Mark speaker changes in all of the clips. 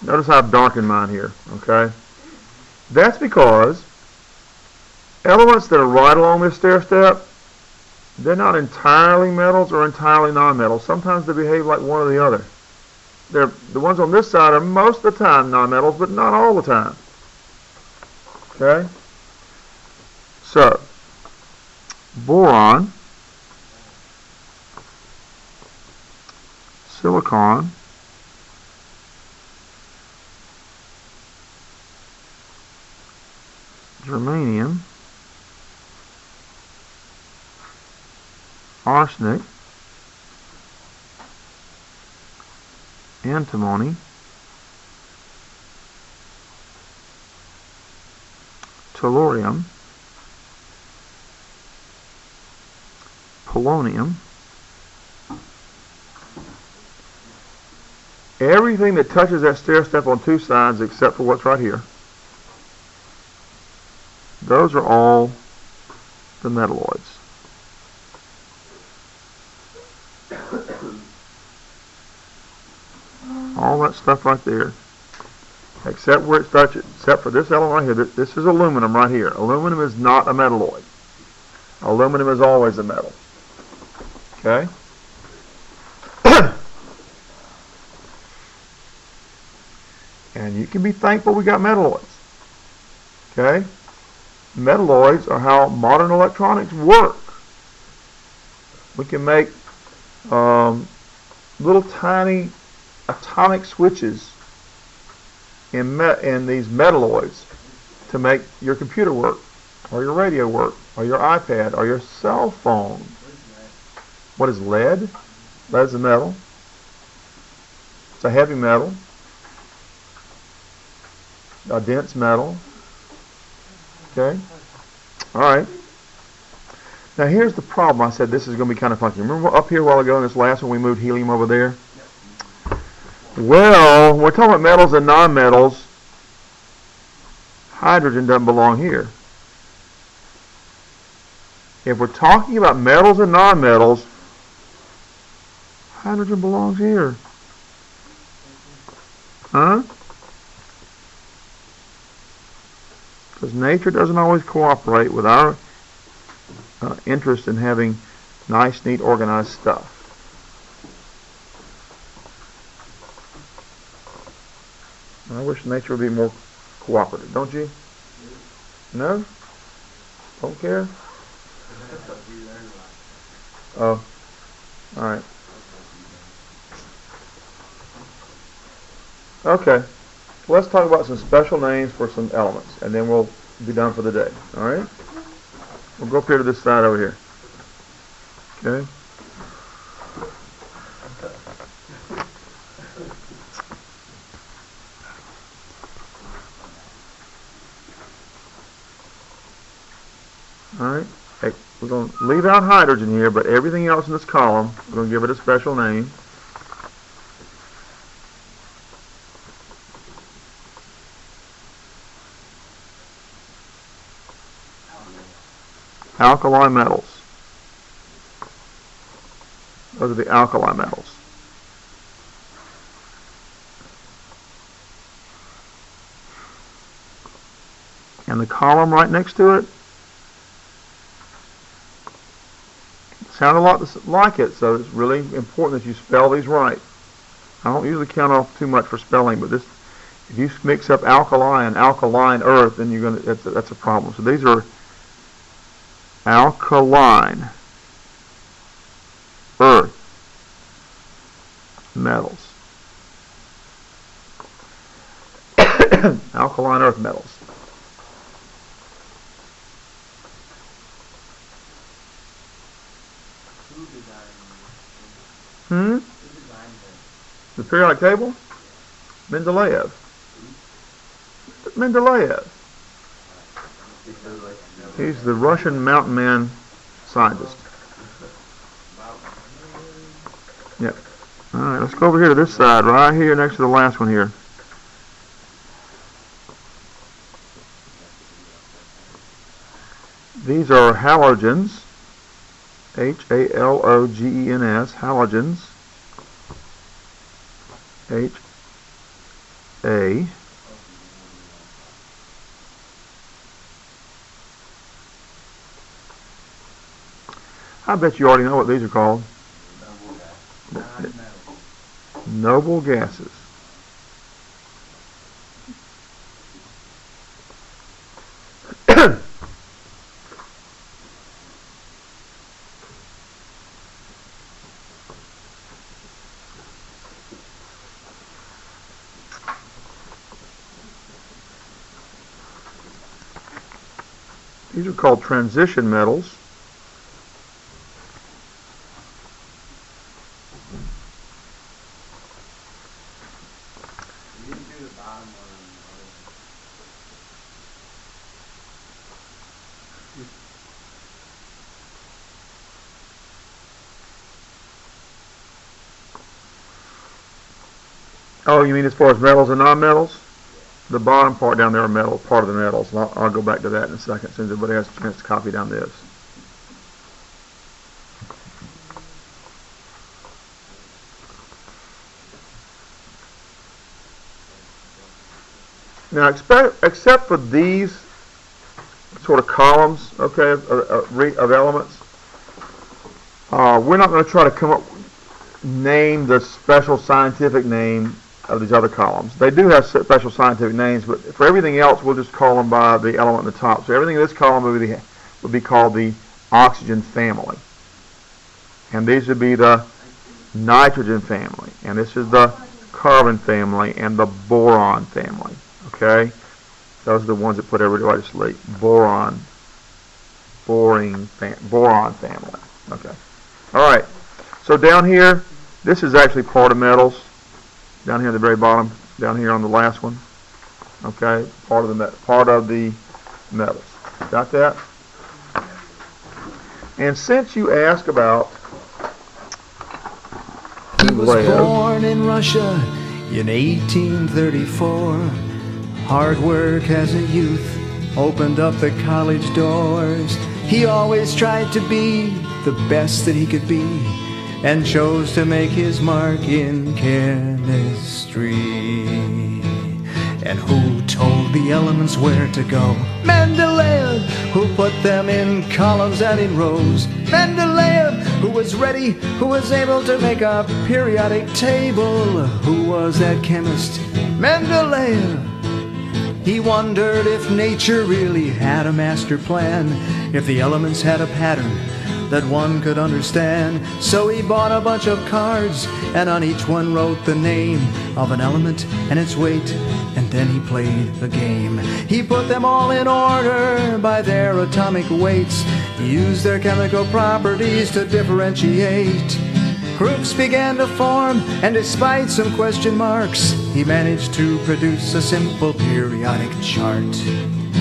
Speaker 1: Notice I've darkened mine here, okay? That's because elements that are right along this stair step, they're not entirely metals or entirely nonmetals. Sometimes they behave like one or the other. The ones on this side are most of the time nonmetals, but not all the time. Okay? So, boron, silicon, germanium, arsenic, antimony, tellurium, polonium. Everything that touches that stair step on two sides except for what's right here, those are all the metalloids. All that stuff right there, except where it touches, except for this element right here. This is aluminum right here. Aluminum is not a metalloid. Aluminum is always a metal. Okay? And you can be thankful we got metalloids. Okay? Metalloids are how modern electronics work. We can make little tiny atomic switches in these metalloids to make your computer work, or your radio work, or your iPad, or your cell phone. What is lead? Lead is a metal. It's a heavy metal. A dense metal. Okay? Alright. Now here's the problem. I said this is going to be kind of funky. Remember up here a while ago in this last one we moved helium over there? Well, we're talking about metals and nonmetals. Hydrogen doesn't belong here. If we're talking about metals and nonmetals, hydrogen belongs here. Huh? Because nature doesn't always cooperate with our interest in having nice, neat, organized stuff. I wish nature would be more cooperative, don't you? No? Don't care? Oh. Alright. Okay. Let's talk about some special names for some elements, and then we'll be done for the day. Alright? We'll go up here to this side over here. Okay? Alright? Hey, we're going to leave out hydrogen here, but everything else in this column, we're going to give it a special name. Alkali metals. Those are the alkali metals. And the column right next to it sound a lot like it, so it's really important that you spell these right. I don't usually count off too much for spelling, but this, if you mix up alkali and alkaline earth, then you're going to that's a problem. So these are alkaline earth metals. Alkaline earth metals. The periodic table? Mendeleev. Mendeleev. He's the Russian mountain man scientist. Yep. Alright, let's go over here to this side, right here next to the last one here. These are halogens. H-A-L-O-G-E-N-S. Halogens. H-A-L-O-G-E-N-S. A. I bet you already know what these are called. Noble gases. These are called transition metals. Oh, you mean as far as metals and non-metals? The bottom part down there are metal, part of the metals. I'll go back to that in a second as soon as everybody has a chance to copy down this. Now, except for these sort of columns, okay, of elements, we're not going to try to name the special scientific name of these other columns. They do have special scientific names, but for everything else, we'll just call them by the element in the top. So everything in this column would be called the oxygen family. And these would be the nitrogen family. And this is the carbon family and the boron family. Okay? Those are the ones that put everybody to sleep. Boron family. Okay. All right. So down here, this is actually part of metals. Down here at the very bottom, down here on the last one. Okay, part of the metals. Got that? And since you ask about
Speaker 2: he was born in Russia in 1834. Hard work as a youth opened up the college doors. He always tried to be the best that he could be, and chose to make his mark in chemistry. And who told the elements where to go? Mendeleev, who put them in columns and in rows. Mendeleev, who was ready, who was able to make a periodic table. Who was that chemist? Mendeleev. He wondered if nature really had a master plan, if the elements had a pattern that one could understand. So he bought a bunch of cards, and on each one wrote the name of an element and its weight, and then he played the game. He put them all in order by their atomic weights. He used their chemical properties to differentiate. Groups began to form, and despite some question marks, he managed to produce a simple periodic chart.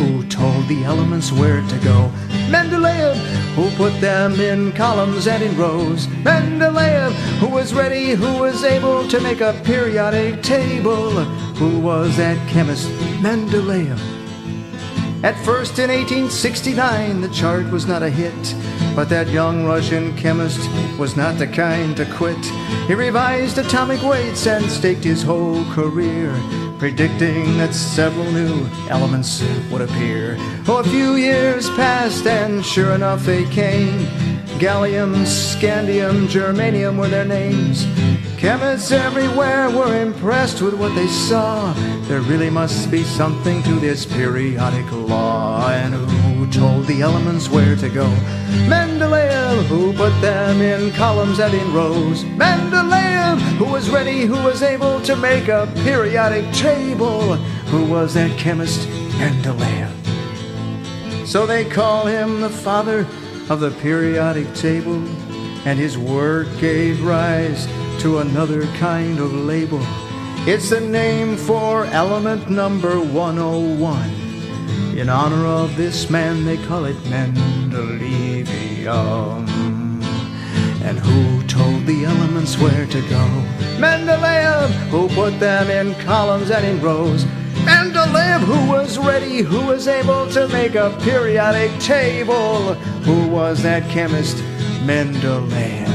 Speaker 2: Who told the elements where to go? Mendeleev, who put them in columns and in rows. Mendeleev, who was ready, who was able to make a periodic table. Who was that chemist? Mendeleev. At first in 1869 the chart was not a hit, but that young Russian chemist was not the kind to quit. He revised atomic weights and staked his whole career, predicting that several new elements would appear. Oh, a few years passed, and sure enough they came. Gallium, scandium, germanium were their names. Chemists everywhere were impressed with what they saw. There really must be something to this periodic law. And who told the elements where to go? Mendeleev, who put them in columns and in rows. Mendeleev, who was ready, who was able to make a periodic table. Who was that chemist? Mendeleev. So they call him the father of the periodic table, and his work gave rise to another kind of label. It's the name for element number 101. In honor of this man they call it Mendeleevium. And who told the elements where to go? Mendeleev, who put them in columns and in rows. Mendeleev, who was ready, who was able to make a periodic table. Who was that chemist? Mendeleev.